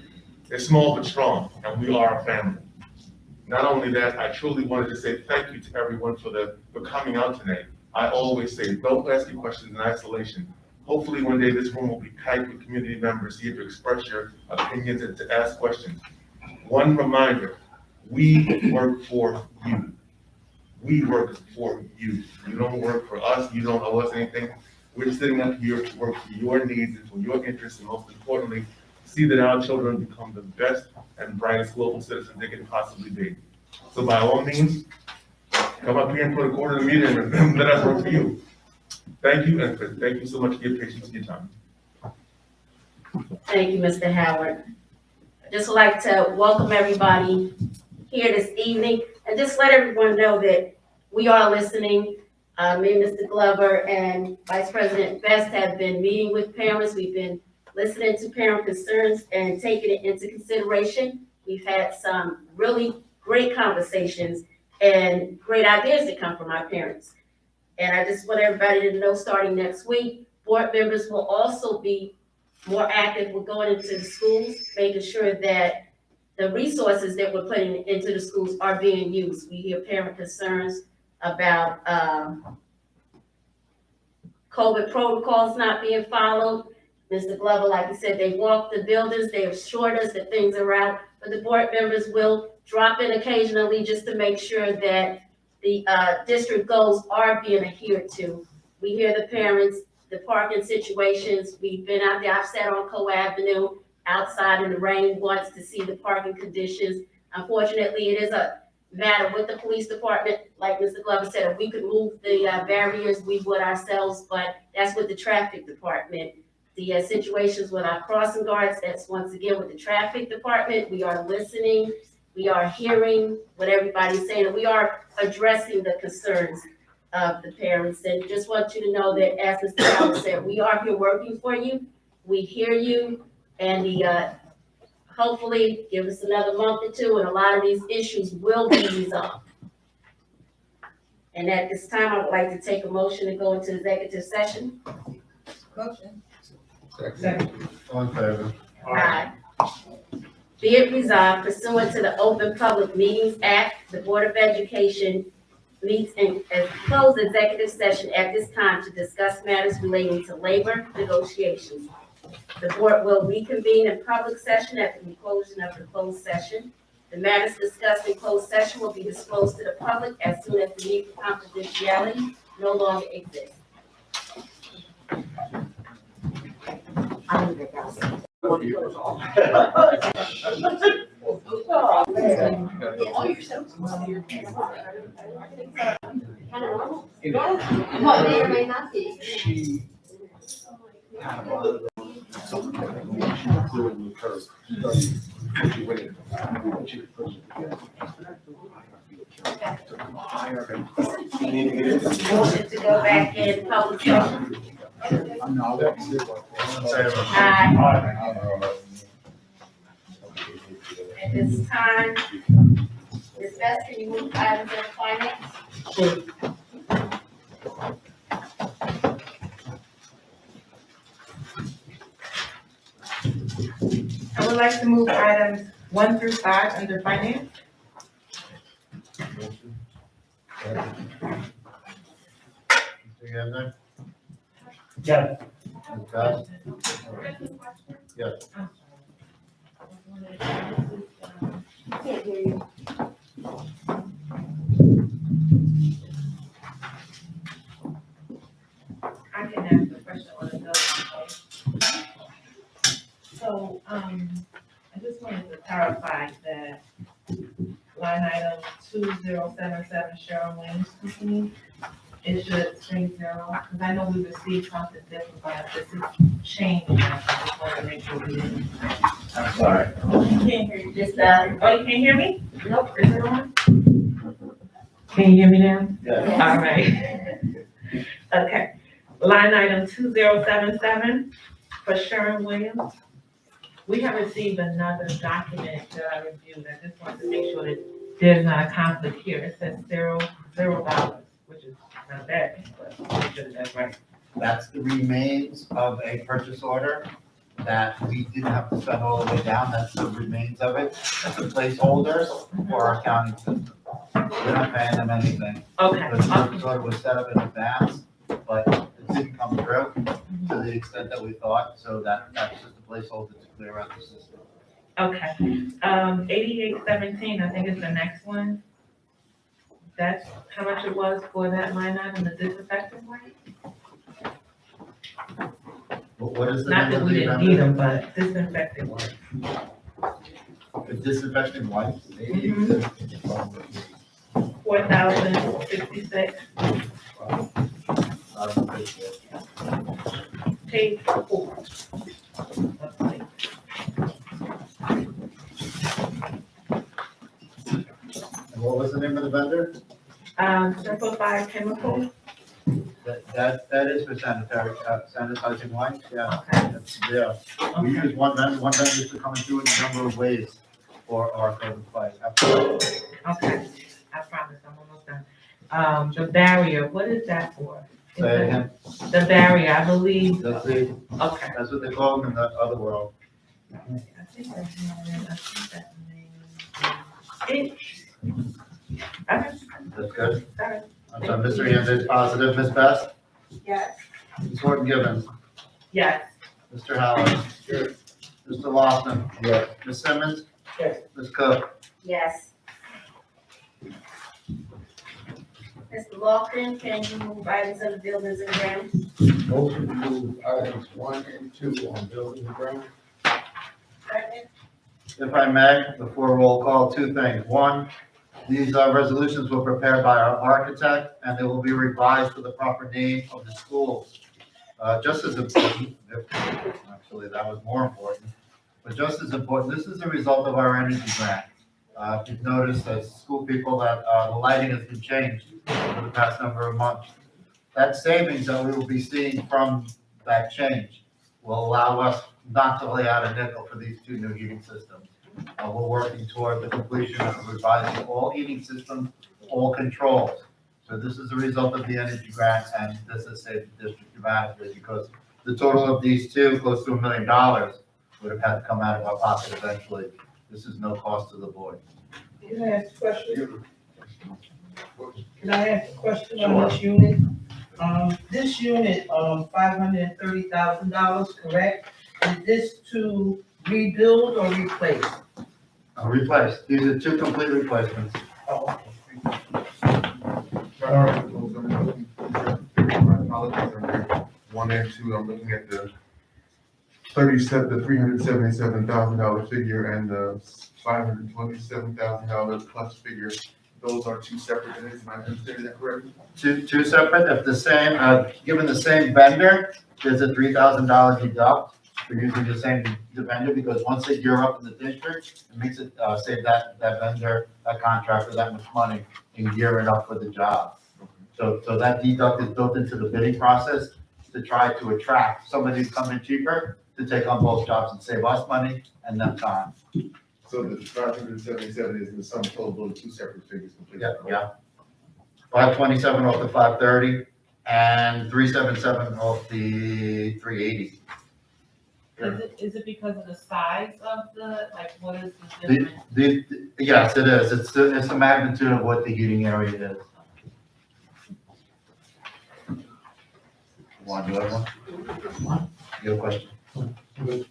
is small but strong, and we are a family. Not only that, I truly wanted to say thank you to everyone for coming out tonight. I always say, don't ask your questions in isolation. Hopefully one day this room will be packed with community members here to express your opinions and to ask questions. One reminder, we work for you. We work for you. You don't work for us, you don't owe us anything. We're sitting up here to work for your needs and for your interests, and most importantly, see that our children become the best and brightest global citizens they can possibly be. So by all means, come up here and put a quarter in the meeting and let us work for you. Thank you, and thank you so much for your patience and your time.
Thank you, Mr. Howard. I'd just like to welcome everybody here this evening and just let everyone know that we are listening. Me and Mr. Glover and Vice President Best have been meeting with parents. We've been listening to parent concerns and taking it into consideration. We've had some really great conversations and great ideas that come from our parents. And I just want everybody to know, starting next week, board members will also be more active with going into the schools, making sure that the resources that we're putting into the schools are being used. We hear parent concerns about COVID protocols not being followed. Mr. Glover, like you said, they walked the buildings, they assured us that things are out, but the board members will drop in occasionally just to make sure that the district goals are being adhered to. We hear the parents, the parking situations. We've been out there, I've sat on Co Avenue outside in the rain once to see the parking conditions. Unfortunately, it is a matter with the police department. Like Mr. Glover said, if we could move the barriers, we would ourselves, but that's with the traffic department. The situations with our crossing guards, that's once again with the traffic department. We are listening, we are hearing what everybody's saying, and we are addressing the concerns of the parents. And just want you to know that, as Mr. Glover said, we are here working for you. We hear you, and hopefully give us another month or two, and a lot of these issues will be resolved. And at this time, I would like to take a motion to go into executive session.
Motion.
Second. All in favor?
Aye. Be it resolved pursuant to the Open Public Meetings Act, the Board of Education meets in a closed executive session at this time to discuss matters relating to labor negotiations. The board will reconvene in public session at the conclusion of the closed session. The matters discussed in closed session will be disclosed to the public as soon as the need for confidentiality no longer exists.
What may or may not be.
Motion to go back in public session. Aye. At this time, Ms. Best, can you move items of finance?
I would like to move items 1 through 5 under finance.
Mr. Gavin?
Yes.
Ms. Best? Yes.
Can't hear you.
I can ask the question on the bill. So, I just wanted to clarify that line item 2077 Cheryl Williams Company, it should say 0, because I know we received something different, but this is changing. I just want to make sure we didn't.
I'm sorry.
Can't hear you. Just, oh, you can't hear me?
Nope.
Is it on? Can you hear me now?
Yes.
All right. Okay. Line item 2077 for Sharon Williams. We have received another document that I reviewed. I just wanted to make sure that there's not a conflict here. It says $0, which is not bad, but make sure that that's right.
That's the remains of a purchase order that we didn't have to spend all the way down. That's the remains of it. That's a placeholder for our accounting system. We're not paying them anything.
Okay.
The purchase order was set up in advance, but it didn't come through to the extent that we thought, so that's just a placeholder to clear out the system.
Okay. 8817, I think is the next one. That's how much it was for that line item, the disinfectant one?
What is the
Not
name
that
of
we
the
didn't
vendor?
need them, but disinfectant one.
The disinfecting wipes?
$4,056. Page 4.
And what was the name of the vendor?
Simplified Chemical.
That is for sanitizing wipes, yeah. Yeah. We use one vendor to come and do it in a number of ways for our COVID fight. Absolutely.
Okay, I promise, I'm almost done. The barrier, what is that for?
Say it again.
The barrier, I believe.
That's it.
Okay.
That's what they call them in the other world.
I think that's that name.
That's good.
Sorry.
I'm sorry, Mr. Yanda is positive. Ms. Best?
Yes.
Ms. Horton Givens?
Yes.
Mr. Howard? Yes. Mr. Lawson?
Yes.
Ms. Simmons?
Yes.
Ms. Cook?
Yes. Mr. Lawson, can you move items of the buildings and grounds?
Motion to move items 1 and 2 on buildings and grounds.
Second.
If I may, before roll call, two things. One, these resolutions were prepared by our architect, and they will be revised for the proper name of the schools. Just as important, actually, that was more important, but just as important, this is a result of our energy grant. If you've noticed, as school people, that the lighting has been changed over the past number of months. That savings that we will be seeing from that change will allow us not to lay out a nickel for these two new heating systems. We're working toward the completion of revising all heating systems, all controls. So this is a result of the energy grant, and this has saved the district dramatically because the total of these two, close to $1 million, would have had to come out of our pocket eventually. This is no cost to the board.
Can I ask a question? Can I ask a question on this unit? This unit, $530,000, correct? Is this to rebuild or replace?
Replace. These are two complete replacements.
Oh,
One and two, I'm looking at the $377,000 figure and the $527,000 plus figure. Those are two separate entities, am I understanding that correctly?
Two separate, if the same, given the same vendor, there's a $3,000 deduct for using the same vendor, because once they gear up in the district, it makes it, save that vendor, that contractor that much money and gear it up for the job. So that deduct is built into the bidding process to try to attract somebody to come in cheaper to take on both jobs and save us money and them time.
So the 577 is the sum total of two separate figures completely?
Yeah. 527 off the 530 and 377 off the 380.
Is it because of the size of the, like, what is the difference?
Yes, it is. It's the magnitude of what the heating area is. Want to do that one? You have a question? We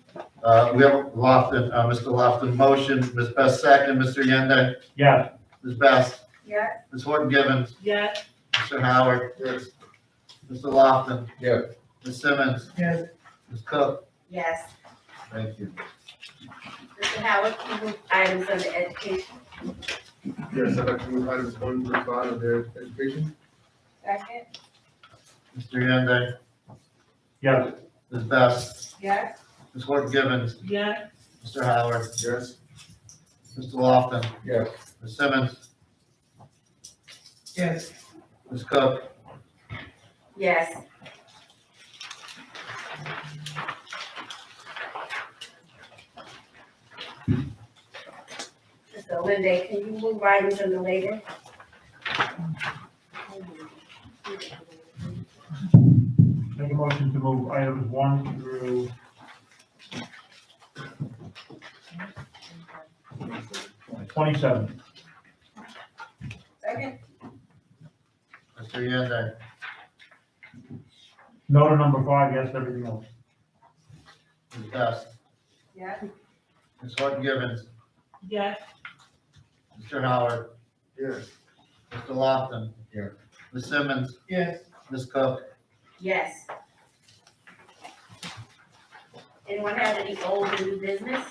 have Lofton, Mr. Lofton motion, Ms. Best second, Mr. Yende,
Yes.
Ms. Best,
Yes.
Ms. Horton Givens,
Yes.
Mr. Howard.
Yes.
Mr. Lofton.
Yes.
Ms. Simmons.
yes.
Ms. Cook.
Yes.
Thank you.
Mr. Howard, can you move items under education?
Yes, I'd like to move items 1 through 5 of their education.
Second.
Mr. Yende,
Yes.
Ms. Best,
Yes.
Ms. Horton Givens,
Yes.
Mr. Howard,
Yes.
Mr. Lofton,
Yes.
Ms. Simmons,
Yes.
Ms. Cook.
Yes. Mr. Linda, can you move items under labor?
Make a motion to move items 1 through 27.
Second.
Mr. Yende,
No to number 5, yes to everything else.
Ms. Best,
Yes.
Ms. Horton Givens,
Yes.
Mr. Howard,
Yes.
Mr. Lofton.
Yes.
Ms. Simmons,
Yes.
Ms. Cook.
Yes. Anyone have any old or new business?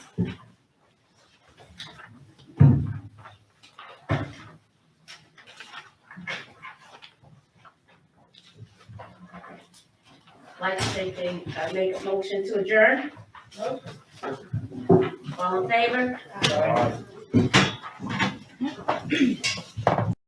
Like to take make a motion to adjourn? All in favor?